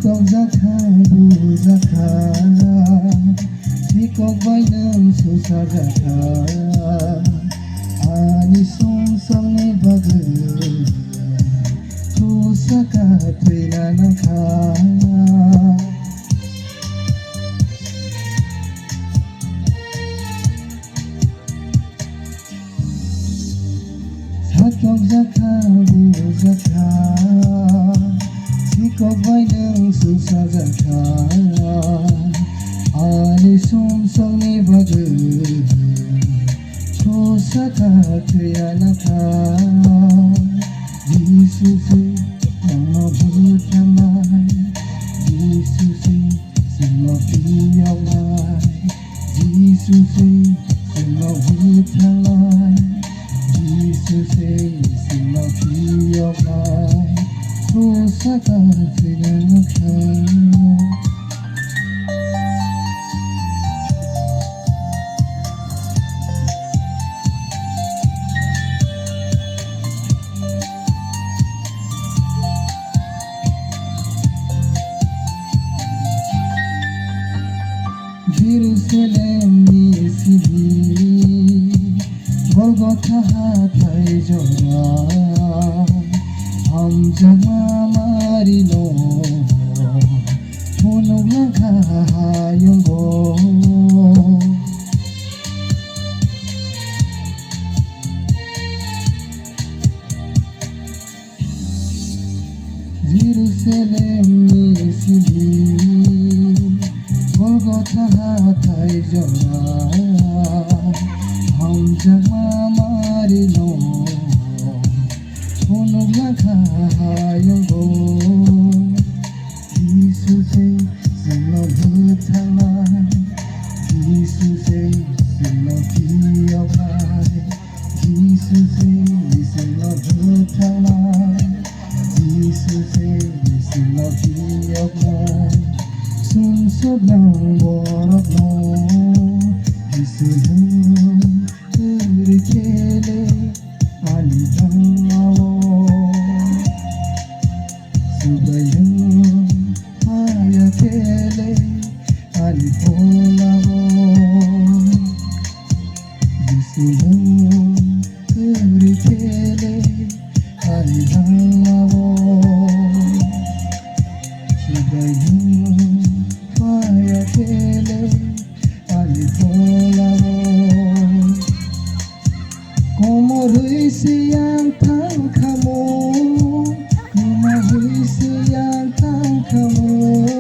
Kong zakha bu zakha Sikok bai nang susa zakha Ani song song ni bagu Tu saka tuina nangka Sikok zakha bu zakha Sikok bai nang susa zakha Ani song song ni bagu Tu saka tuina nangka Jisusi nama butamai Jisusi semua piawai Jisusi semua butamai Jisusi semua piawai Kusaka dengan kau Jerusalem ni sini Golgotha hatai jora Ham jama marino Punuk langkah hayunggo Jerusalem ni sini Golgotha hatai jora Ham jama marino Punuk langkah hayunggo Jisuse seno butamai Jisuse seno piawai Jisuse seno butamai Jisuse seno piawai Sung soblang borok no Jisulang terkele alibang awo Subayang ayakele alipong awo Jisulang terkele alibang awo Subayang ayakele alipong awo Como ruisi yang tang kamu Como ruisi yang tang kamu